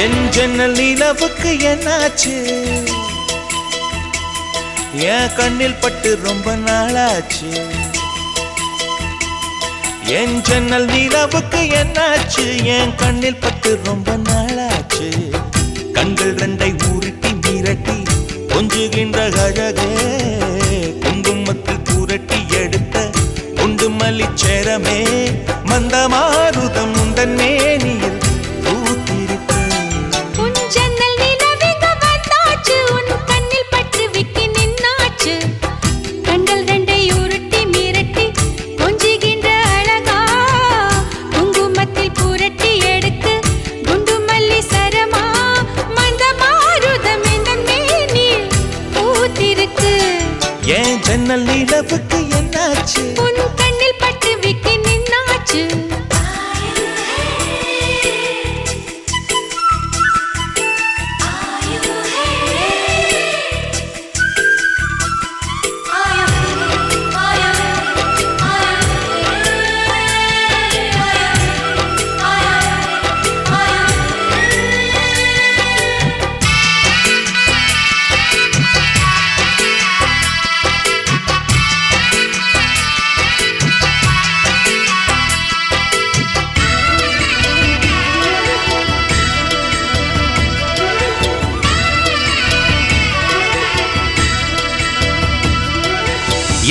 என் ஜன்னல் நிலவுக்கு என்னாச்சு? என் கண்ணில் பட்டு ரொம்ப நாளாச்சு. என் ஜன்னல் நிலவுக்கு என்னாச்சு? என் கண்ணில் பட்டு ரொம்ப நாளாச்சு. கண்கள் ரெண்டை உருட்டி மிரட்டி கொஞ்சுகின்ற அழகே, குங்குமத்தில் புரட்டி எடுத்த குண்டு மல்லிச்சேரமே, மந்த மாருதம் உந்தன் மேனியில் பூத்திருக்க. உன் ஜன்னல் நிலவுக்கு வந்தாச்சு, உன் கண்ணில் பட்டு விக்கி நின்னாச்சு. கண்கள் ரெண்டை உருட்டி மிரட்டி கொஞ்சுகின்ற அழகா, குங்குமத்தில் புரட்டி எடுத்து குண்டு மல்லி சரமா, மந்த மாருதம் எந்தன் மேனியில் பூத்திருக்கு. என் ஜன்னல் நிலவுக்கு என்னாச்சு? உன் கண்ணில் பட்டு விக்கி நின்னாச்சு.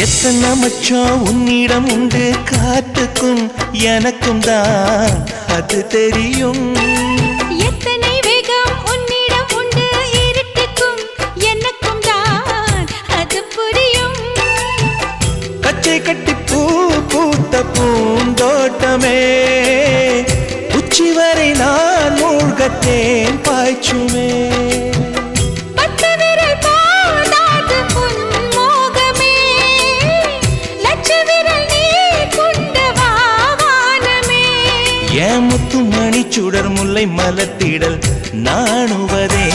எத்தனை மச்சம் உன்னிடம் உண்டு, காத்துக்கும் எனக்கும் தான் அது தெரியும். எத்தனை வேகம் உன்னிடம் உண்டு, இருட்டுக்கும் எனக்கும் தான் அது புரியும். கச்சை கட்டி பூ பூத்த பூந்தோட்டமே, உச்சி வரை நான் மூழ்கத்தேன் பாய்ச்சுமே. பத்து விரல் போதாது உன் மோகமே, லட்ச விரல் நீ கொண்ட வானமே. என் முத்து மணி சுடர் முல்லை மலத்திடல் நாணுவதே.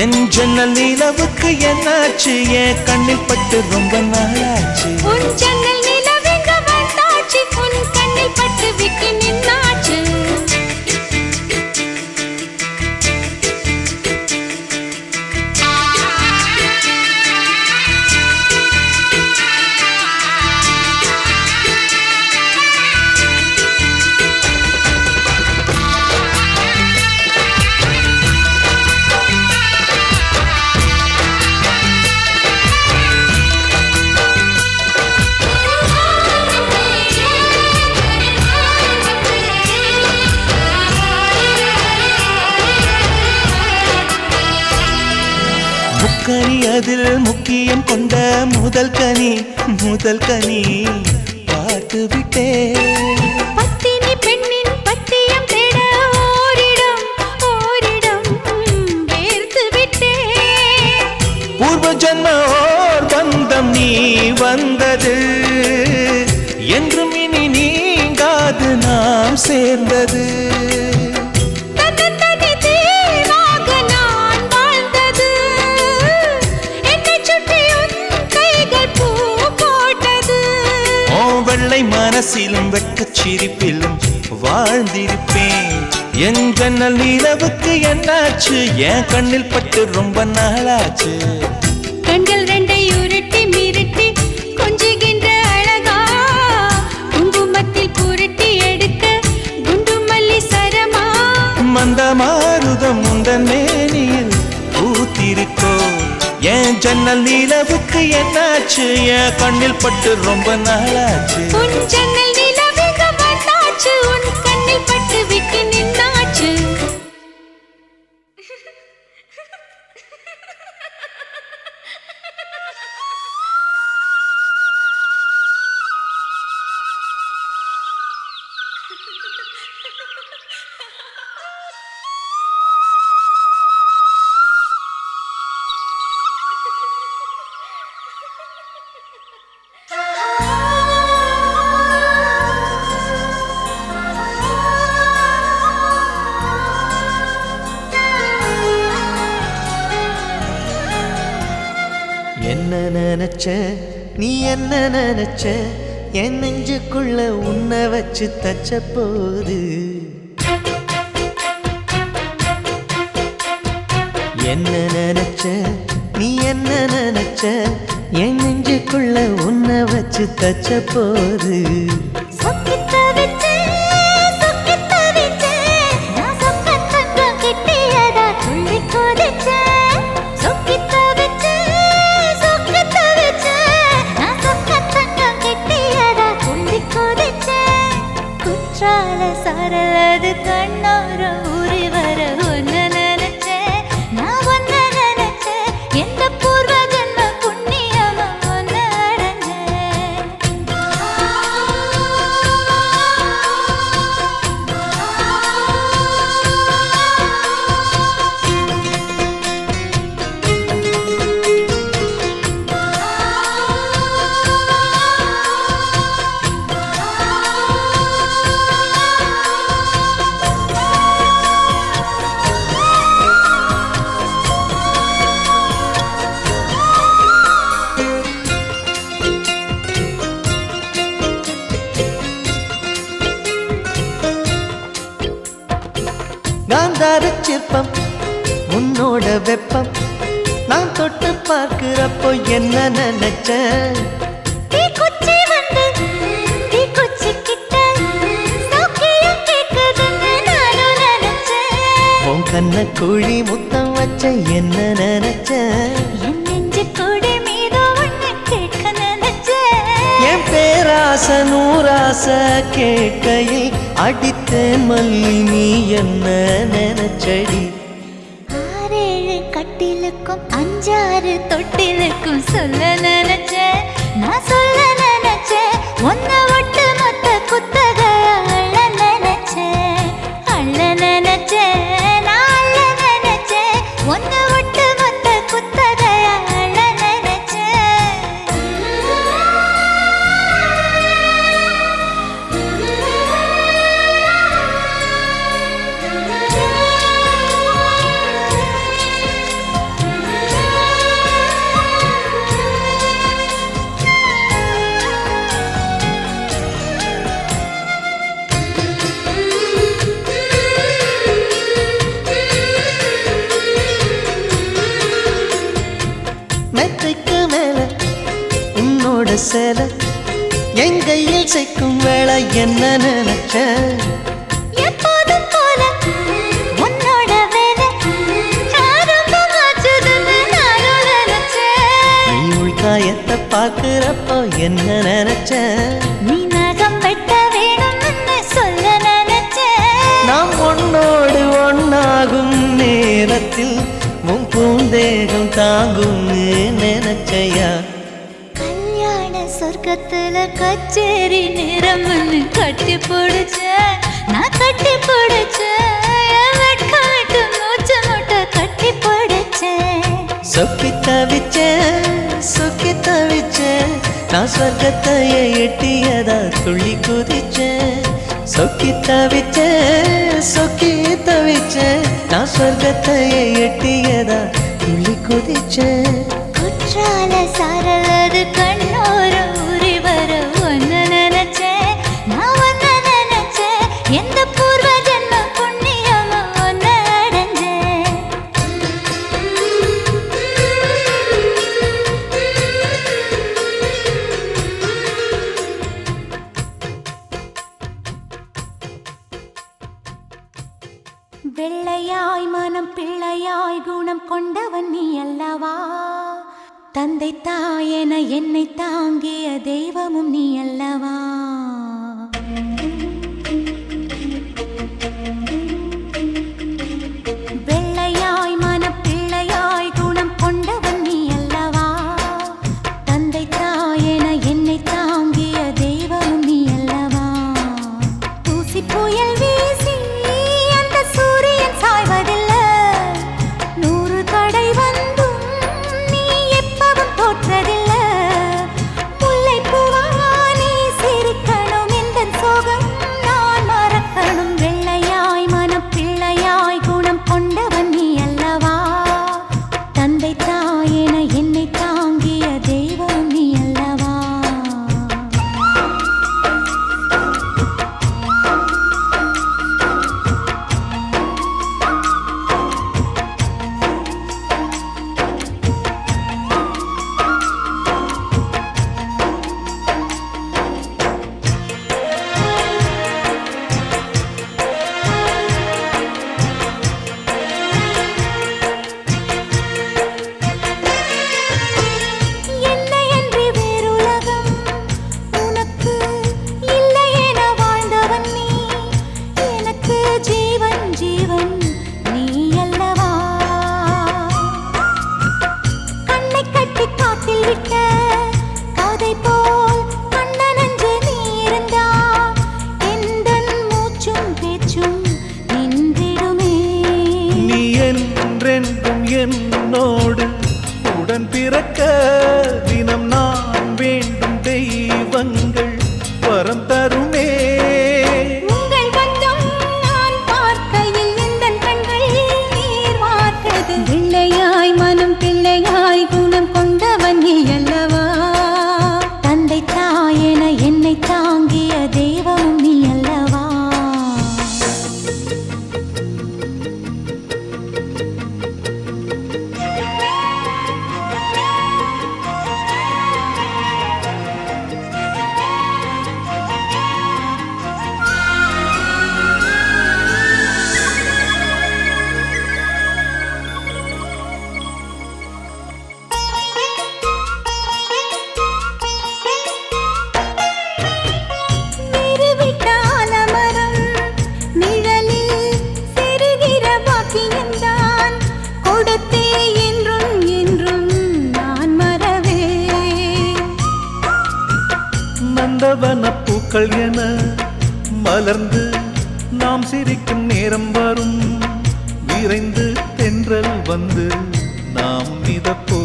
என் ஜன்னல் நிலவுக்கு என்னாச்சு? என் கண்ணில் பட்டு ரொம்ப நாளாச்சு. உன் ஜன்னல் நிலவுக்கு வந்தாச்சு, உன் கண்ணில் பட்டு விக்கி நின்னாச்சு. முக்கனி அதில் முக்கியம் கொண்ட முதல் கனி, முதல் கனி பார்த்து விட்டே. பத்தினி பெண்ணின் பத்தியம் தேட ஓரிடம் ஓரிடம் வேர்த்து விட்டே. பூர்வ ஜன்ம ஓர் பந்தம் நீ வந்தது, என்றும் இனி நீங்காது நாம் சேர்ந்தது. தன்னந்தனி தீவாக நான் வாழ்ந்தது, என்னைச் சுற்றி உன் கைகள் பூ போட்டது. ஓ வெள்ளை மனசிலும் வெட்கச் சிரிப்பிலும் வாழ்ந்திருப்பேன். என் ஜன்னல் நிலவுக்கு என்னாச்சு? என் கண்ணில் பட்டு ரொம்ப நாளாச்சு. கண்கள் ரெண்டை உருட்டி மிரட்டி கொஞ்சுகின்ற அழகா, குங்குமத்தில் புரட்டி எடுக்க குண்டு மல்லி சரமா, மந்த மாருதம் உந்தன் மேனியில் பூத்திருக்கோ. என் ஜன்னல் நிலவுக்கு என்னாச்சு? என் கண்ணில் பட்டு ரொம்ப நாளாச்சு. உன் ஜன்னல் நிலவுக்கு வந்தாச்சு, உன் கண்ணில் பட்டு விக்கி நின்னாச்சு. என்ன நினைச்ச நீ என்ன நினைச்ச என் நெஞ்சுக்குள்ள உன்னை வச்சு தச்ச போது என்ன நினைச்ச நீ என்ன நினைச்ச என் நெஞ்சுக்குள்ள உன்னை வச்சு தச்ச போது சொக்கித்த வச்சு சொக்கித்த வச்சு நான் சொக்க தங்கம் கிட்டியதா துள்ளி கொதிச்சேன் சொக்கித்த வச்சு சொக்கித்த வச்சு நான் சொக்க தங்கம் கிட்டியதா துள்ளி கொதிச்சேன் குற்றால சாரலது கண்ணோர ஊறி வர ஒன்னு நினைச்சேன் நான் ஒன்னு நினைச்சேன் எந்த பூர்வ ஜென்ம புண்ணியமா ஒன்னு அடைஞ்சேன் காந்தார சிற்பம் உன்னோட வெப்பம் நான் தொட்டு பார்க்கிறப்போ என்ன நினைச்சேன் தீக்குச்சி வந்து தீக்குச்சி கிட்ட சௌக்கியம் கேக்குதுன்னு நானும் நினைச்சேன் உன் கண்ண குழி முத்தம் வச்ச என்ன நினைச்சேன் என் நெஞ்சு கொடி மீது ஒண்ணு கேட்க நினைச்சேன் என் பேராச நூராச கேட்கையில் அடித்தேன் மல்லி நீ என்ன நினைச்சடி ஆறேழு கட்டிலுக்கும் அஞ்சாறு தொட்டிலுக்கும் சொல்ல நினைச்சேன் நான் சொல்ல நினைச்சேன் ஒன்ன ஒட்டு மொத்த குத்தக அள்ள நினைச்சேன் அள்ள நினைச்சேன் நான் அள்ள நினைச்சேன் ஒன்ன ஒட்டு மொத்த குத்தக அள்ள மெத்தைக்கு மேல உன்னோட சேலை என் கையில் சேர்க்கும் வேளை என்ன நினைச்சேன் எப்போதும் போல உன்னோட வேலை ஆரம்பமாச்சுதுன்னு நானும் நினைச்சேன் நீ உள்காயத்தை பார்க்கிறப்போ என்ன நினைச்சேன் நீ நகம் வெட்ட வேணும்னு சொல்ல நினைச்சேன் நாம் ஒன்னோடு ஒன்னாகும் நேரத்தில் உன் பூந்தேகம் தாங்கும்னு நினைச்சையா கல்யாண சொர்க்கத்துல கச்சேரி நேரம்னு கட்டி போடுச்சேன் நான் கட்டி போடுச்சேன் வெட்காட்டு மூச்சு முட்டை கட்டி போடுச்சேன் சொக்கி தவிச்சேன் சொக்கி தவிச்சேன் நான் சொர்க்கத்தையே எட்டியதா துள்ளி குதிச்சேன் சொக்கி தவிச்சேன் சொக்கி தவிச்சேன் நான் சொர்க்கத்தையே எட்டியதா துள்ளி குதிச்சேன் குற்றால சாரலது கண்ணோர ஊறி வர ஒன்னு நினைச்சேன் நான் ஒன்னு நினைச்சேன் எந்த பூர்வ ஜென்ம புண்ணியமா ஒன்னு அடைஞ்சேன் வெள்ளையாய் மனம் பிள்ளையாய் குணம் கொண்டவன் நீ அல்லவா தந்தை தாயென என்னை தாங்கிய தெய்வமும் நீ அல்லவா வெள்ளையாய் மனம் பிள்ளையாய் குணம் கொண்டவன் நீ அல்லவா தந்தை தாயென என்னை தாங்கிய தெய்வமும் நீ அல்லவா தூசி புயல் வீசி அந்த சூரியன் சாய்வதில்லை 100 தடை வந்தும் நீ எப்பவும் தோற்றதில்லை முல்லைப்பூவா நீ சிரிக்க என்றென்றும் என்னோடு உடன் பிறக்க தினம் நான் வேண்டும் தெய்வங்கள் வரம் தருமே. உங்கள் பந்தம் நான் பார்க்கையில் எந்தன் கண்கள் நீர் வார்த்தது. பிள்ளையாய் மனம் பிள்ளையாய் குணம் கொண்டவன் நீ அல்லவா. தந்தை தாயென என்னை தாங்கிய தெய்வம் நீ அல்லவா. நந்தவனப்பூக்கள் என மலர்ந்து நாம் சிரிக்கும் நேரம் வரும். விரைந்து தென்றல் வந்து நாம் மிதப்போ.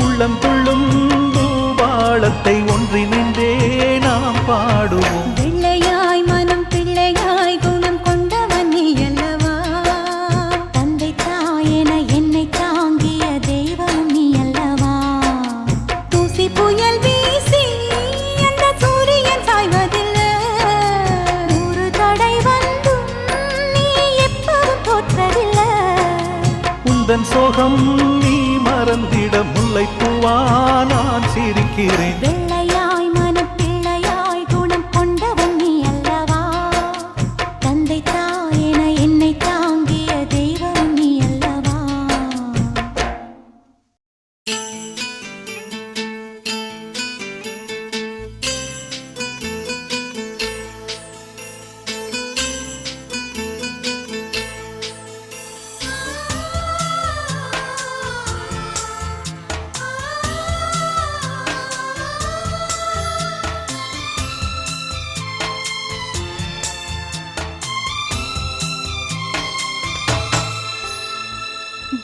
உள்ளம் துள்ளும் பூபாளத்தை ஒன்றிணைந்தே நாம் பாடுவோம். பிள்ளையாய் மனம் பிள்ளையாய் குணம் கொண்டவன் நீ அல்லவா. தந்தை தாயென என்னை தாங்கிய தெய்வம் நீ அல்லவா. தூசி புயல் வீசி அந்த சூரியன் சாய்வதில்லை. ஒரு தடை வந்தும் நீ எப்போதும் தோற்றதில்லை. உந்தன் சோகம் நீ மறந்திட முல்லைப்பூவா நான் சிரிக்கிறேன். வெள்ளையாய் மனம் பிள்ளையாய் குணம் கொண்டவன் நீ அல்லவா. தந்தை தாயென என்னை தாங்கிய தெய்வம் நீ அல்லவா.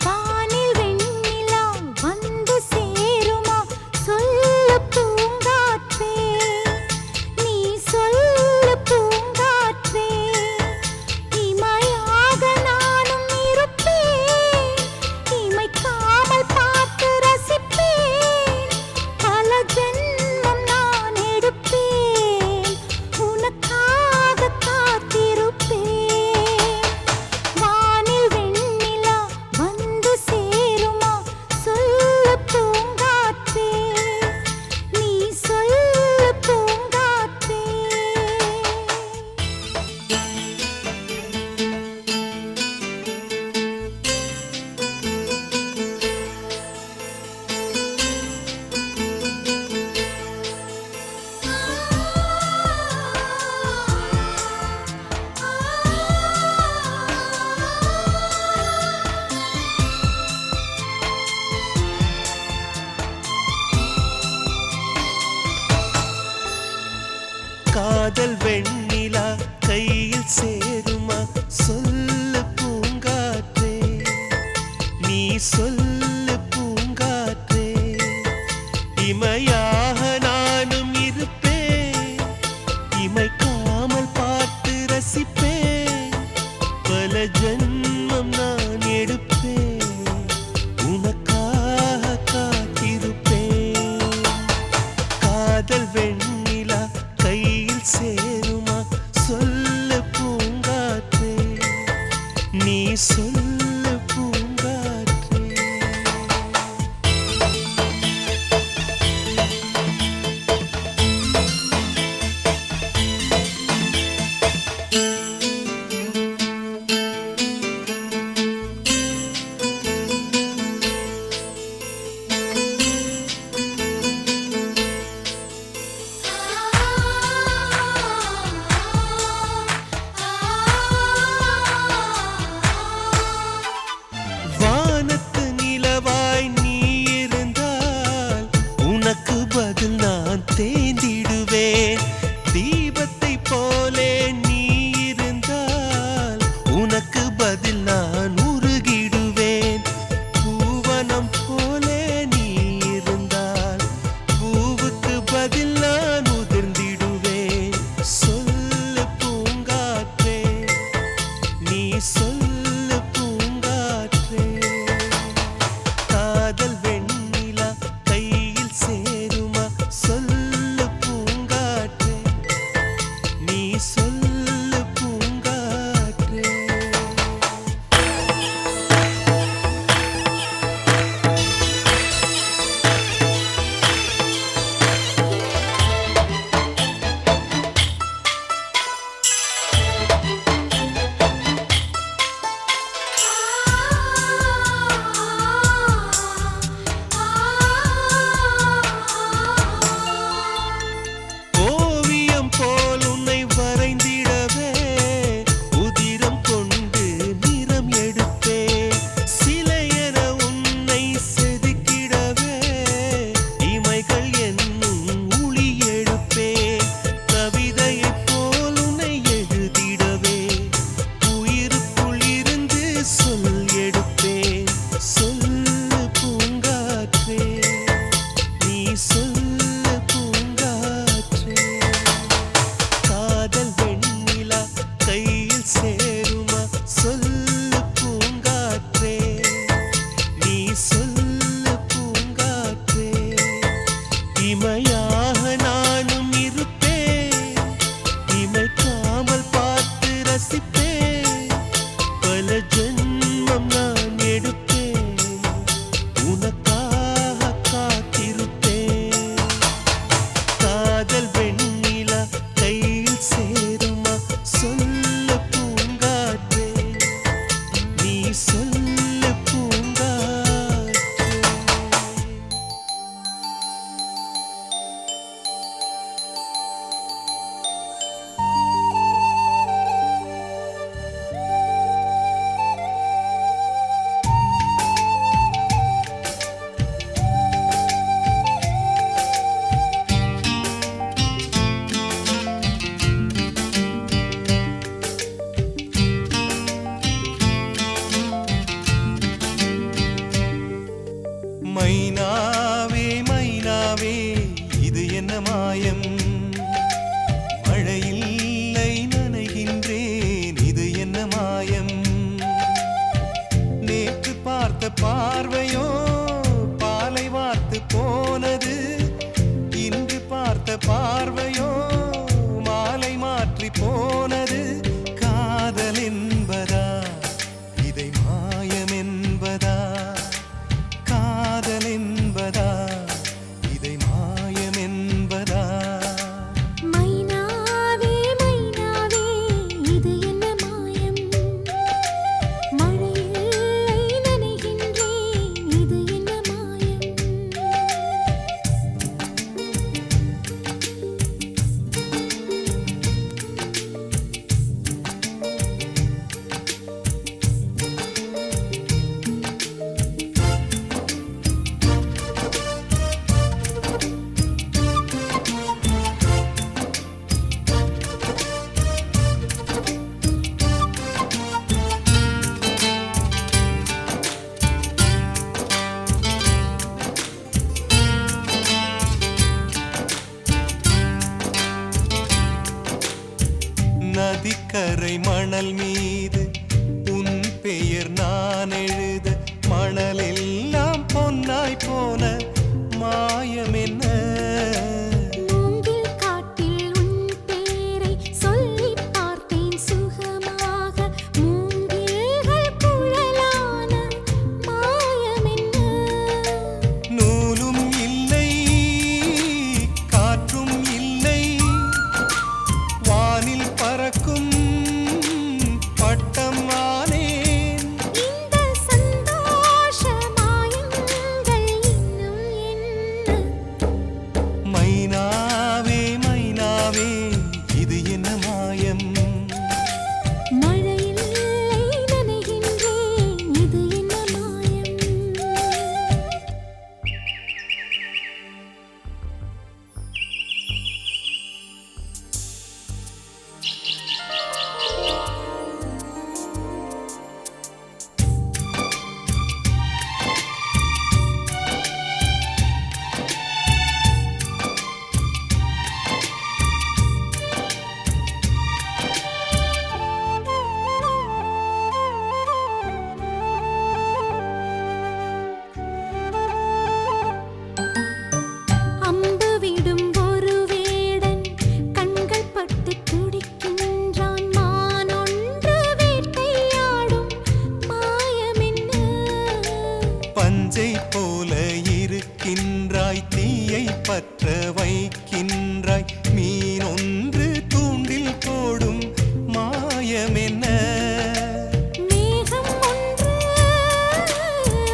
வானில் வெண்ணிலா வந்து சேருமா சொல்லு பூங்காற்றே. நீ சொல்லு பூங்காற்றே. இமையாக நானும் இருப்பேன். இமைக்காமல் பார்த்து ரசிப்பேன். பல ஜென்மம் நான் எடுப்பேன். உனக்காக காத்திருப்பேன். வானில் வெண்ணிலா வந்து சேருமா சொல்லு பூங்காற்றே. நீ சொல்லு பூங்காற்றே. காதல் வெண்ணிலா கையில் சேருமா சொல்லு பூங்காற்றே. நீ சொல்லு பூங்காற்றே. இமையாக நானும் இருப்பேன். இமைக்காமல் பார்த்து ரசிப்பேன். பல ஜென்மம் நான் எடுப்பேன். உனக்காக காத்திருப்பேன். காதல் வெண்ணிலா கையில் சேருமா சொல்லு பூங்காற்றே. நீ சொல்லு பூங்காற்றே. பார்வையோ பாலை வார்த்து போனது இன்று பார்த்த பார்வையோ மாலை மாற்றி போனது காதல் என்பதா இதை மாயம் என்பதா காதல் என்பதா இதை மாயம் என்பதா மைனாவே மைனாவே இது என்ன மாயம் மழையில்லை நனைகின்றேன் இது என்ன மாயம் நதிக்கரை மணல் மீது உன் பெயர் நான் எழுத மணலெல்லாம் பொன்னாய் போன மாயம் என்ன மூங்கில் காட்டில் உன் பேரை சொல்லிப் பார்த்தேன் சுகமாக மூங்கில்கள் குழலான மாயம் என்ன நூலும் இல்லை காற்றும் இல்லை வானில் பறக்கும் பட்டம் ஆனேன் இந்த சந்தோஷ மாயங்கள் இன்னும் என்ன மைனாவே மைனாவே இது என்ன மாயம் மழையில்லை நனைகின்றேன் இது என்ன மாயம் அம்பு விடும் ஒரு வேடன் கண்கள் பட்டு துடிக்கின்றான் மான் ஒன்று வேட்டையாடும் மாயம் என்ன பஞ்சை போல இருக்கின்றாய் தீயை பற்ற வைக்கின்றாய் மீன் ஒன்று தூண்டில் போடும் மாயம் என்ன மேகம் ஒன்று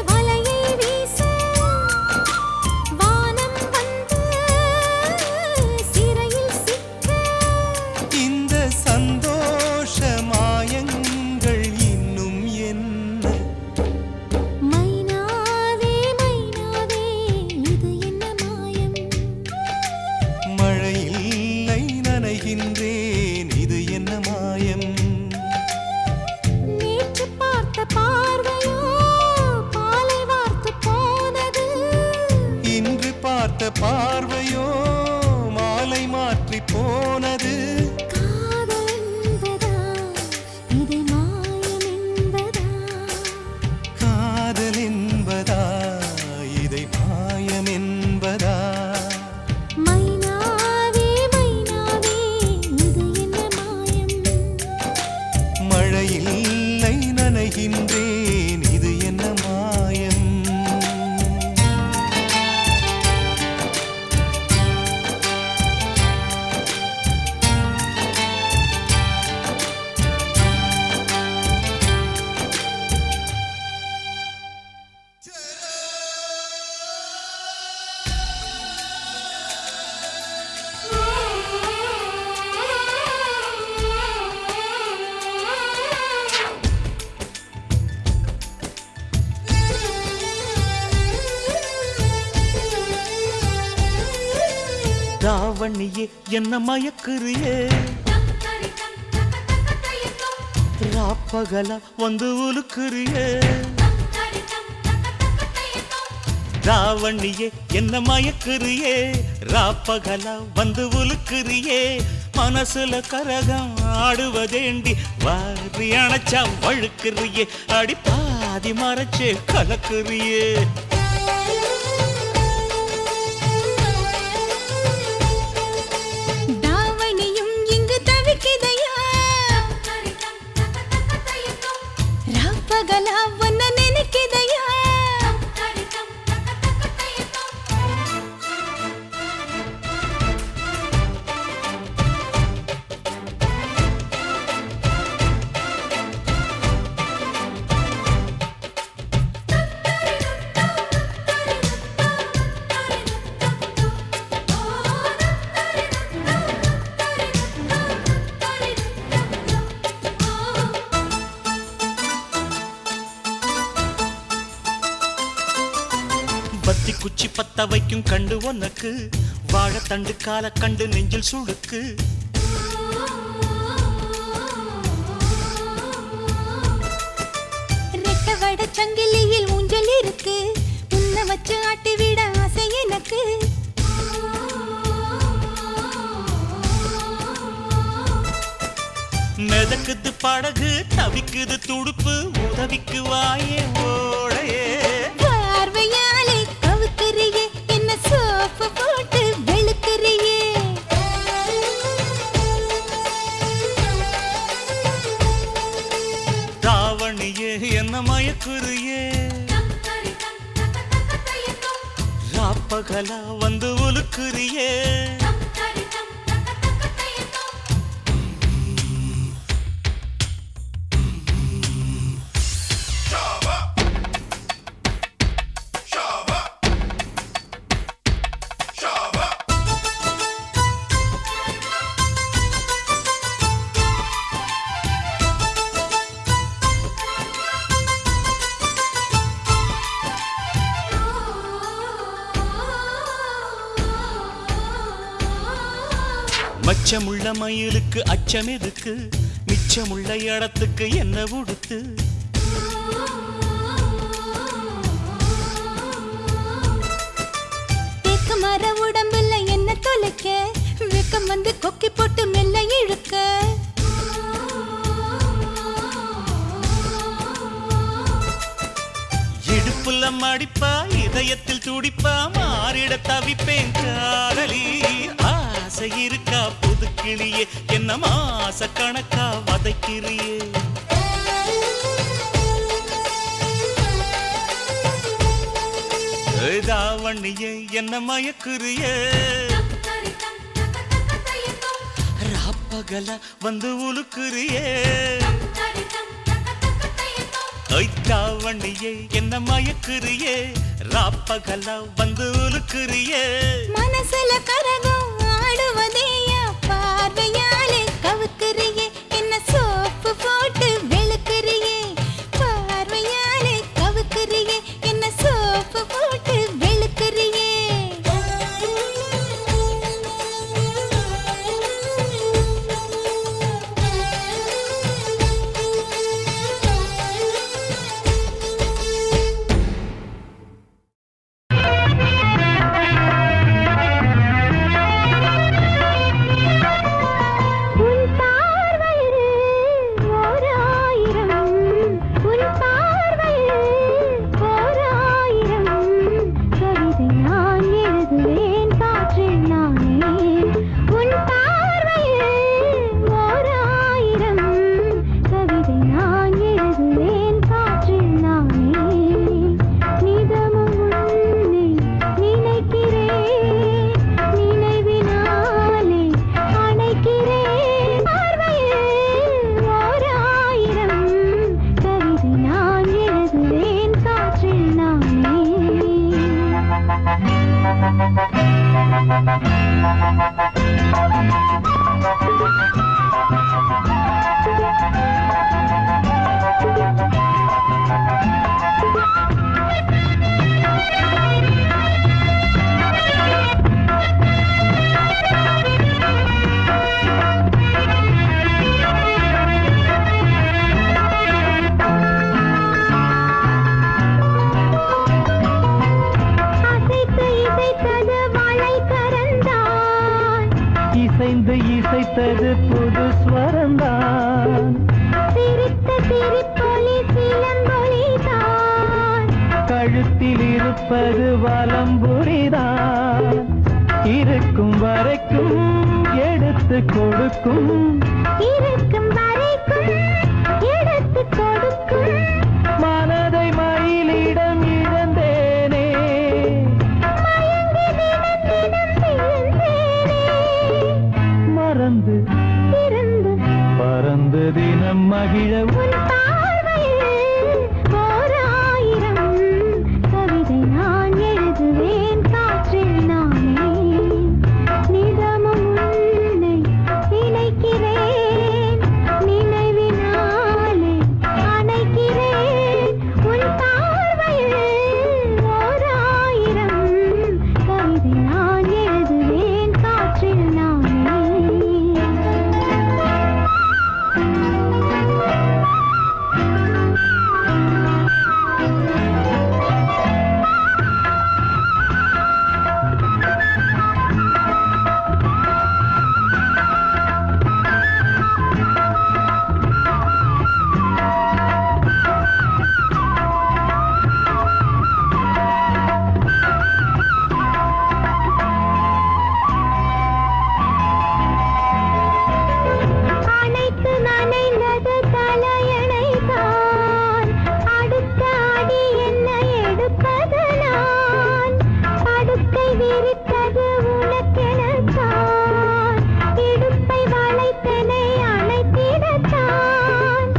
வலையை வீச வானம் வந்து சிறையில் சிக்க இந்த சந்தோஷ மாயங்கள் இன்னும் என்ன மைனாவே மைனாவே இது என்ன மாயம் மழையில்லை நனைகின்றேன் இது என்ன மாயம் நேற்று பார்த்த பார்வையோ பாலை வார்த்து போனது இன்று பார்த்த பார்வையோ மாலை மாற்றி போனது காதல் என்பதா இதை மாயம் என்பதா காதல் என்பதா இதை மாயம் என்பதா மைனாவே மைனாவே இது என்ன மாயம் மழையில்லை நனைகின்றேன் இது என்ன மாயம் தாவணியே என்ன மயக்குறியே ராப்பகலா வந்து உலுக்குறியே தாவணியே என்ன மயக்குறியே ராப்பகலா வந்து உலுக்குறியே மனசுல கரகம் ஆடுவதேண்டி வாரி அணைச்சா வழுக்குறியே அடிப்பா பாதி மறைச்சே கலக்குறியே தாவணியும் இங்கு தவிக்குதையா ராப்பகலா ஒன்ன நினைக்குதையா பத்தி குச்சி பத்த வைக்கும் கண்டு உனக்கு வாழைத்தண்டு கால கண்டு நெஞ்சில் சுடுக்கு ரெட்டவட சங்கிலியில் ஊஞ்சல் இருக்கு உன்னை வச்சு ஆட்டி விட ஆசை எனக்கு மிதக்குது படகு தவிக்குது துடுப்பு உதவிக்கு வாயே ஓடையே பார்வையாலே கவுக்குறியே என்ன சோப்பு போட்டு வெளுக்குறியே தாவணியே என்ன மயக்குறியே ராப்பகலா வந்து உலுக்குறியே மச்சமுள்ள மயிலுக்கு அச்சம் எதுக்கு மிச்சமுள்ள இடத்துக்கு என்ன உடுத்து தேக்கு மர உடம்புல என்ன தொலைக்க வெக்கம் வந்து கொக்கி போட்டு மெல்ல இழுக்க இடுப்புல மடிப்பா இதயத்தில் துடிப்பா மாறிட தவிப்பேன் காதலி ஆசை இருக்கா புது கிளியே என்ன மாச கணக்கா வதைக்கிறியே தாவணியே என்ன மயக்குறியே ராப்பகலா வந்து உலுக்குறியே தாவணியே என்ன மயக்குறியே ராப்பகலா வந்து உலுக்குறியே மனசுல கரகம் ஆடுவதேயா பார்வையாலே கவுக்குறியே என்ன சோப்பு போட்டு வெளுக்குறியே பார்வையாலே கவுக்குறியே என்ன சோப்பு போட்டு வெளுக்குறியே இசைந்து இசைத்தது புது ஸ்வரந்தான் சிரித்த சிரிப்பொலி சிலம்பொலிதான் வீட்டில் இருப்பது வலம்புரிதான். இருக்கும் வரைக்கும் எடுத்து கொடுக்கும், இருக்கும் வரைக்கும் எடுத்து கொடுக்கும். மனதை மயிலிடம் இழந்தேனே, மயங்கி தினம் தினம் விழுந்தேனே. மறந்து இருந்து பறந்து தினம் மகிழ உன் பார்வையில் ஓர் ஆயிரம் கவிதை நான் எழுதுவேன் காற்றில் நானே. நிதமும் உன்னை நினைக்கிறேன், நினைவினாலே அணைக்கிறேன். உன் பார்வையில் ஓர் ஆயிரம் கவிதை நான் எழுதுவேன் காற்றில் நானே. அனைத்து நனைந்தது தலையணைதான், அடுத்த அடி என்ன எடுப்பது நான். படுக்கை விரித்தது உனக்கெனத்தான், இடுப்பை வளைத்தனை அணைத்திடத்தான்.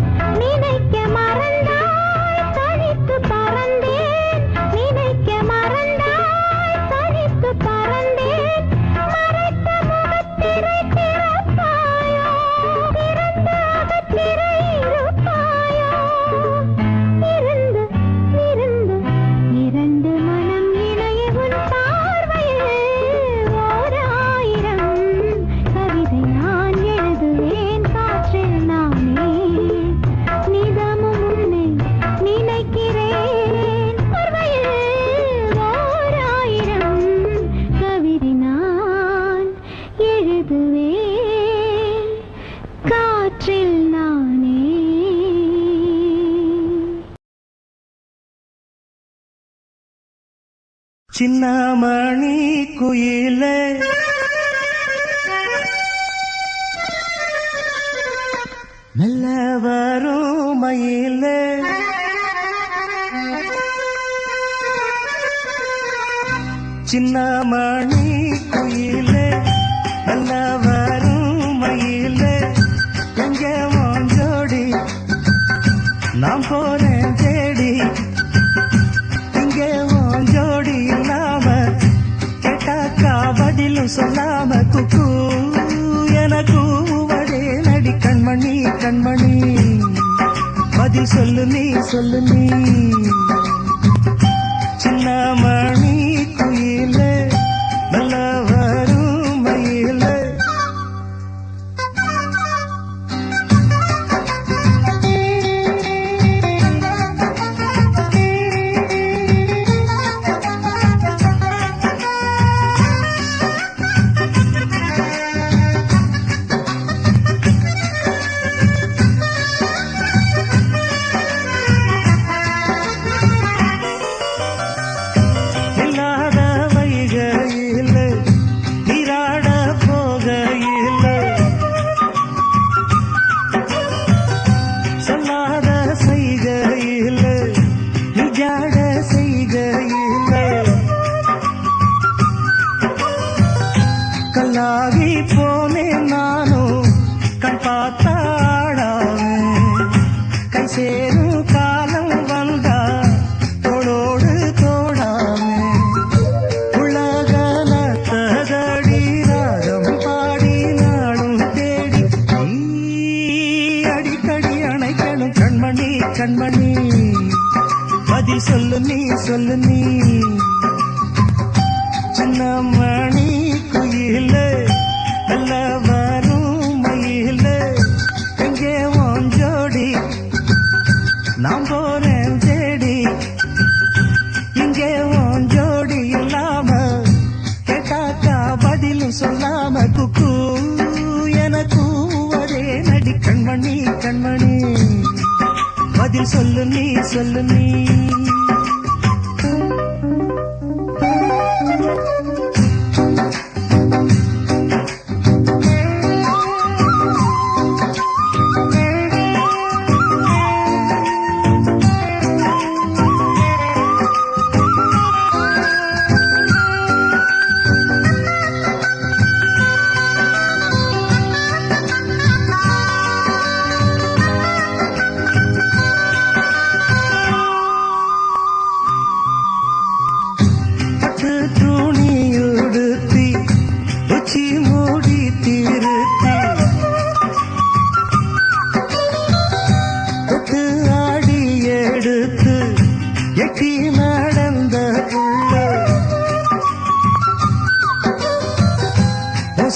நினைக்க மறந்தாய் தனித்து பறந்தேன், நினைக்க மறந்தாய் தனித்து பறந்தேன். மறைத்த முகத்திரை திறப்பாயோ, திறந்த அகத்திரை இருப்பாயோ. இருந்து இருந்து இரண்டு மனம் இணைய உன் பார்வையில் ஓர் ஆயிரம் கவிதை நான் எழுதுவேன் காற்றில் நானே. நிதமும் உன்னை நினைக்கிறேன், பார்வையில் ஓர் ஆயிரம் கவிதை நான் எழுதுவேன் காற்றில் நானே. சின்னமணி குயிலே மெல்ல வரும் மயிலே, சின்னமணி குயிலே மெல்ல வரும் மயிலே, எங்கே உன் ஜோடி நான் போனேன் தேடி. இங்கே உன் ஜோடி இல்லாம கேட்டாக்கா பதிலும் சொல்லாம குக்கு என கூவடே நடி கண்மணி கண்மணி. பதில் சொல்லு நீ சொல்லு நீ. சின்னமணி குயிலே மெல்ல வரும் மயிலே. இல்லாத வைகையில் நீராட போகையில், சொல்லாத செய்கையில் நிஜாட செய்கையில், கல்லாகி போனேன் நானும் கண் பார்த்தாடாவேன். கை சேரும் காலம் வந்தா தோளோடு தோடாமே, உலகல தகடி ராகம் பாடி நாடும் தேடி. நீ அடிக்கடி அணைக்கணும் கண்மணி கண்மணி. பதில் சொல்லு நீ சொல்லு நீ. சின்னமணி குயிலே மெல்ல வரும் மயிலே, எங்கே உன் ஜோடி நான் போனேன் தேடி. இங்கே உன் ஜோடி இல்லாம கேட்டாக்கா பதிலும் சொல்லாம குக்கு என கூவதே நடி கண்மணி கண்மணி. பதில் சொல்லு நீ சொல்லு நீ.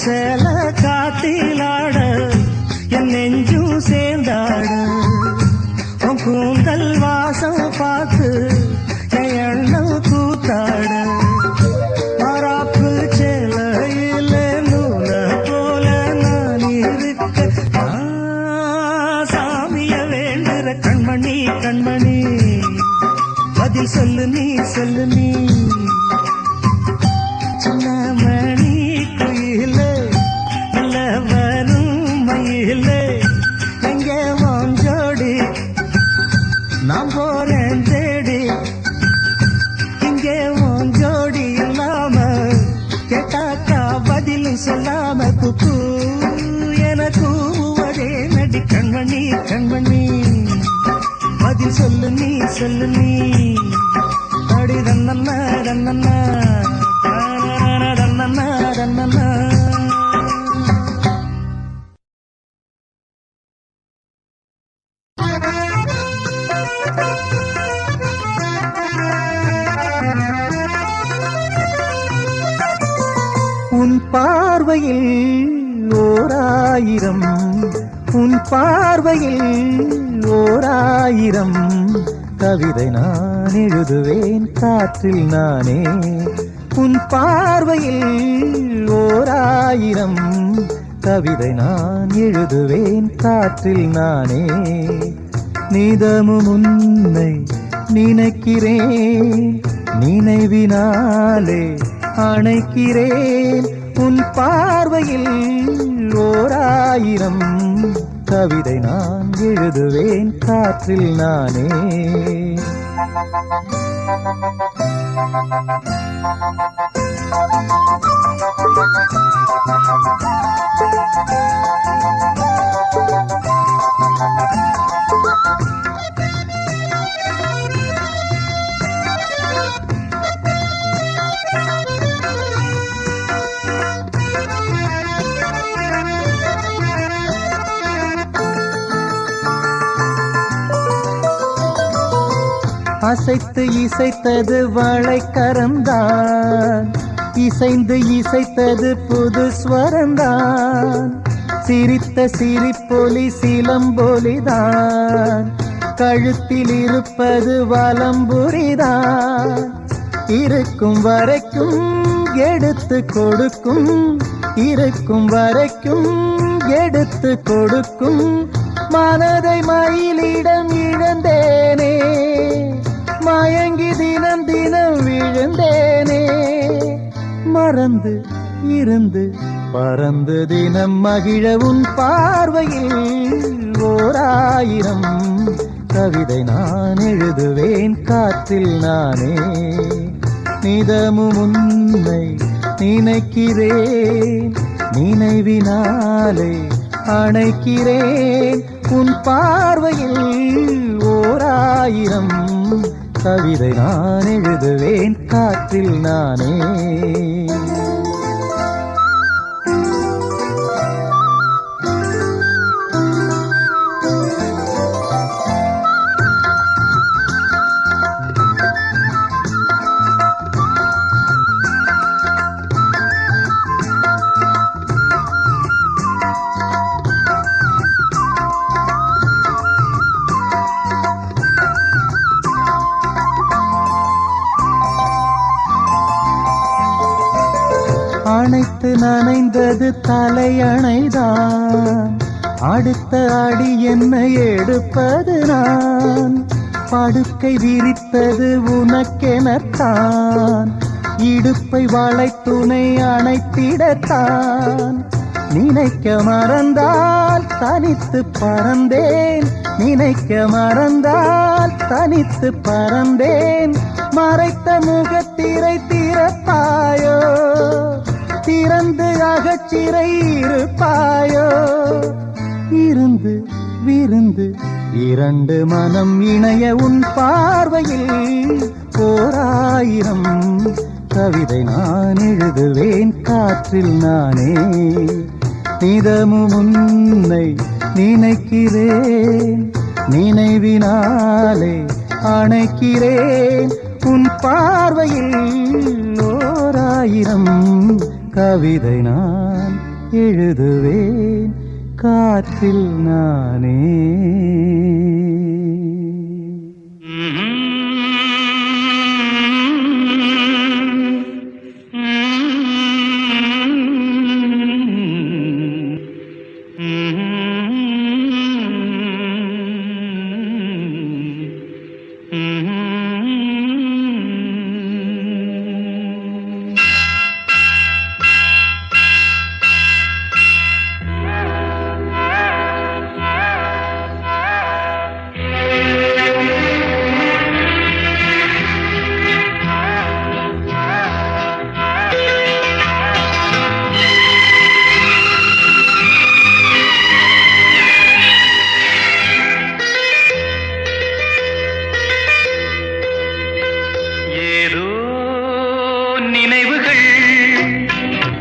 சேல காத்திலாட என் நெஞ்சும் சேர்ந்தாட உன் கூந்தல் வாசம் பார்த்து என் எண்ணம் கூத்தாட மாறாப்பு சேலையில நூல போல நான் இருக்க சாமிய வேண்டுற கண்மணி கண்மணி பதில் சொல்லு நீ சொல்லு நீ சின்ன மணி குயில நல்ல வரும் மயில எங்க வாஞ்சோடி நான் போறேன் தேடி இங்கே வாஞ்சோடி இல்லாம கேட்டாக்கா பதிலும் சொல்லாம குக்கு என கூவதே நடி கண்மணி கண்மணி பதில் சொல்லு நீ சொல்லு நீ அடி தன்னண்ணா தன்னண்ணா தன்னண்ணா தன்னண்ணா உன் பார்வையில் ஓராயிரம் உன் பார்வையில் ஓராயிரம் கவிதை நான் எழுதுவேன் காற்றில் நானே உன் பார்வையில் ஓராயிரம் கவிதை நான் எழுதுவேன் காற்றில் நானே நிதமும் உன்னை நினைக்கிறேன் நினைவினாலே அணைக்கிறேன் உன் பார்வையில் ஓராயிரம் கவிதை நான் எழுதுவேன் காற்றில் நானே அசைத்து இசைத்தது வளைக்கரந்தான் இசைந்து இசைத்தது புது ஸ்வரந்தான் சிரித்த சிரிப்பொலி சிலம்பொலிதான் கழுத்தில் இருப்பது வலம்புரிதான் இருக்கும் வரைக்கும் எடுத்து கொடுக்கும் இருக்கும் வரைக்கும் எடுத்து கொடுக்கும் மனதை மயிலிடம் இழந்தேனே மயங்கி தினம் தினம் விழுந்தேனே மறந்து இருந்து பறந்து தினம் மகிழ உன் பார்வையில் ஓராயிரம் கவிதை நான் எழுதுவேன் காற்றில் நானே நிதமும் உன்னை நினைக்கிறேன் நினைவினாலே அணைக்கிறேன் உன் பார்வையில் ஓராயிரம் கவிதை நான் எழுதுவேன் காற்றில் நானே அணைத்து நனைந்தது தலையணைதான் அடுத்த அடி என்னை எடுப்பது நான் படுக்கை விரித்தது உனக்கெனத்தான் இடுப்பை வளைத்துணை அணைத்திடத்தான் நினைக்க மறந்தால் தனித்து பறந்தேன் நினைக்க மறந்தால் தனித்து பறந்தேன் மறைத்த முகத்திரை திறப்பாயோ திறந்து அகச்சிறை இருப்பாயோ இருந்து விருந்து இரண்டு மனம் இணைய உன் பார்வையில் ஓராயிரம் கவிதை நான் எழுதுவேன் காற்றில் நானே நிதமும் உன்னை நினைக்கிறேன் நினைவினாலே அணைக்கிறேன் உன் பார்வையில் ஓராயிரம் கவிதை நான் எழுதுவேன் காற்றில் நானே.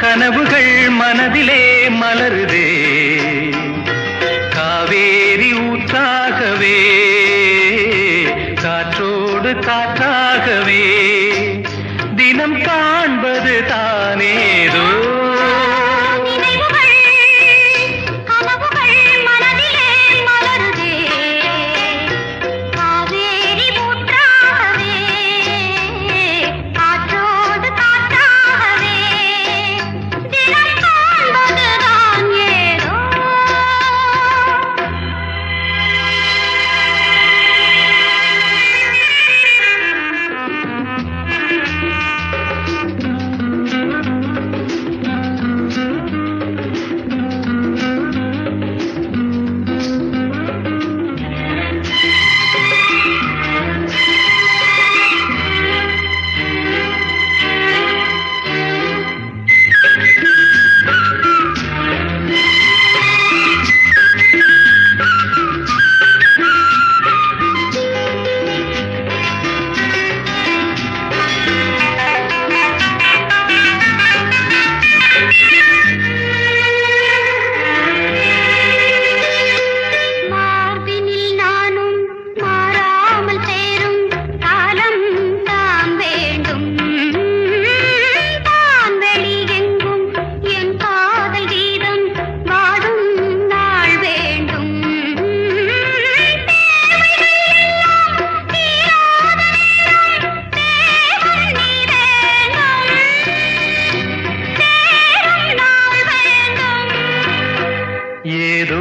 கனவுகள் மனதிலே மலருதே காவேரி ஊற்றாகவே காற்றோடு காற்றாகவே தினம் காண்பது தானேதோ ஏதோ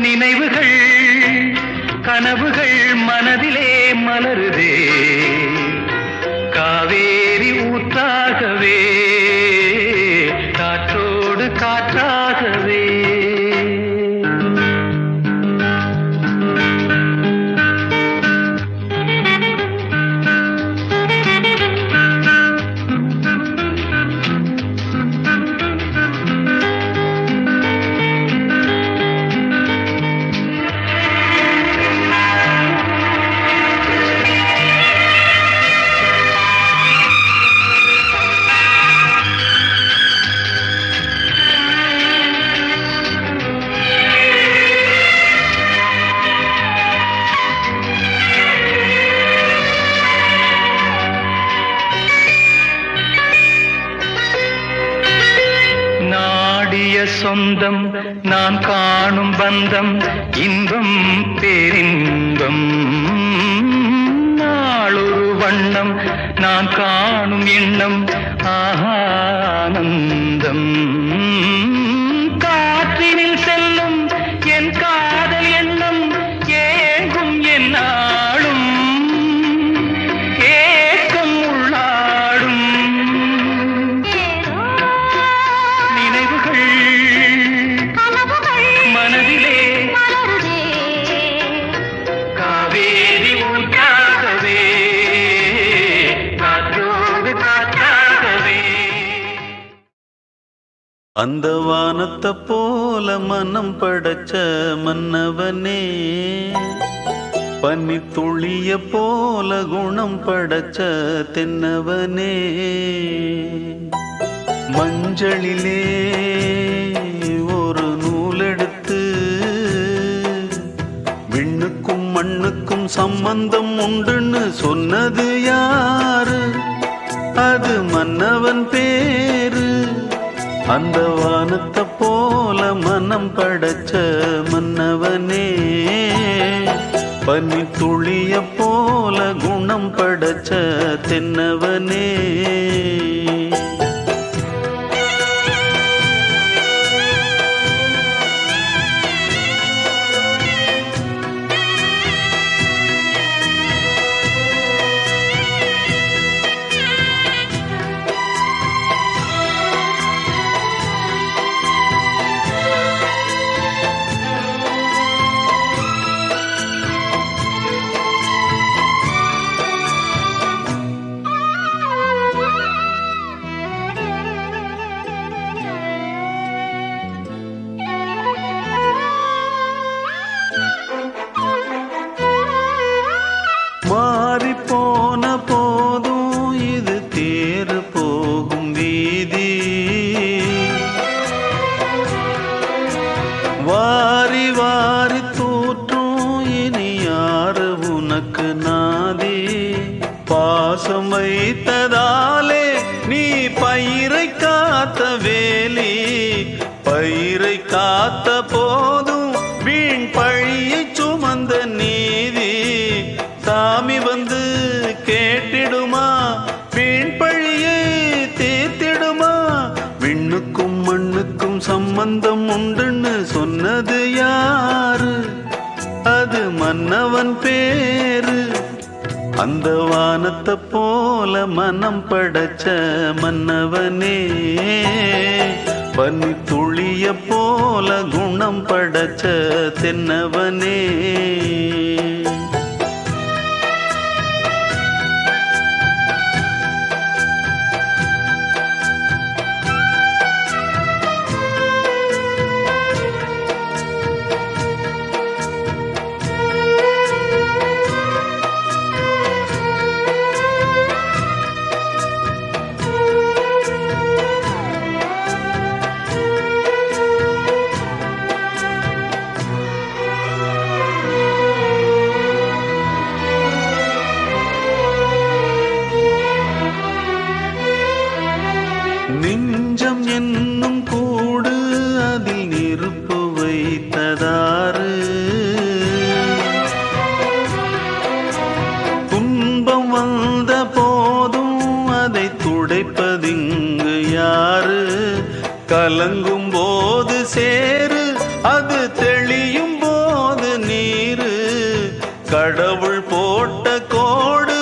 நினைவுகள் கனவுகள் மனதிலே மலருதே காவேரி ஊற்றாகவே காற்றோடு காற்றாகவே சொந்தம் நான் காணும் பந்தம் இன்பம் பேரின்பம் நாளொரு வண்ணம் நான் காணும் எண்ணம் ஆனந்தம் காற்றினில் செல்லும் என் காதல் எண்ணம் ஏங்கும் என் நாளும் ஏக்கம் உள்ளாடும் நினைவுகள் மனதிலே காவேரி ஊற்றாகவே காற்றோடு காற்றாகவே அந்த வானத்தை போல மனம் படைச்ச மன்னவனே பனி துளிய போல குணம் படைச்ச தென்னவனே மஞ்சளிலே ஒரு நூலெடுத்து விண்ணுக்கும் மண்ணுக்கும் சம்பந்தம் உண்டுன்னு சொன்னது யாரு? அது மன்னவன் பேரு. அந்த வானத்தை போல மனம் படைச்ச மன்னவனே பனி துளிய போல குணம் படைச்ச தென்னவனே மாறி போன போதும் இது தேர் போகும் வீதி வாரி வாரி தூற்றும் இனி யாரு உனக்கு நாதி பாசம் வைத்ததாலே நீ பயிரை காத்த வேலி பயிரை காத்த போதும் வீண் பழியை சுமந்த நீதி சாமி வந்து கேட்டிடுமா வீண் பழியை தீர்த்திடுமா விண்ணுக்கும் மண்ணுக்கும் சம்பந்தம் உண்டுன்னு சொன்னது யாரு அது மன்னவன் பேரு அந்த வானத்தை போல மனம் படைச்ச மன்னவனே பனி துளிய போல குணம் படைச்ச தென்னவனே நெஞ்சம் என்னும் கூடு அதில் நெருப்பு வைத்ததாறு துன்பம் வந்த போதும் அதை துடைப்பதிங்கு யாரு கலங்கும் போது சேரு அது தெளியும் போது நீரு கடவுள் போட்ட கோடு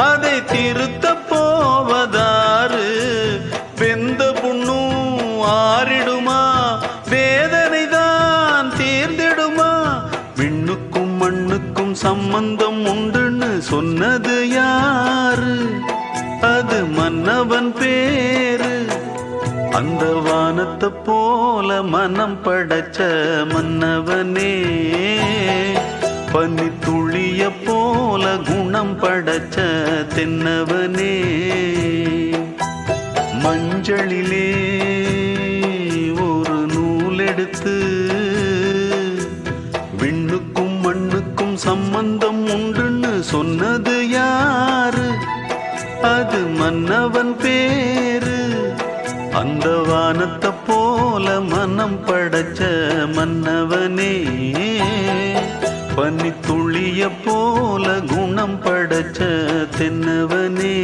அதை திருத்த போவதாறு வெந்த புண்ணும் ஆறிடுமா வேதனை தான் தீர்ந்திடுமா விண்ணுக்கும் மண்ணுக்கும் சம்பந்தம் உண்டுன்னு சொன்னது யாரு அது மன்னவன் பேரு அந்த வானத்தை போல மனம் படைச்ச மன்னவனே பனி துளிய போல குணம் படைச்ச தென்னவனே மஞ்சளிலே ஒரு நூலெடுத்து விண்ணுக்கும் மண்ணுக்கும் சம்பந்தம் உண்டுன்னு சொன்னது யாரு அது மன்னவன் பேரு அந்த வானத்தை போல மனம் படைச்ச மன்னவனே பனி துளிய போல குணம் படைச்ச தென்னவனே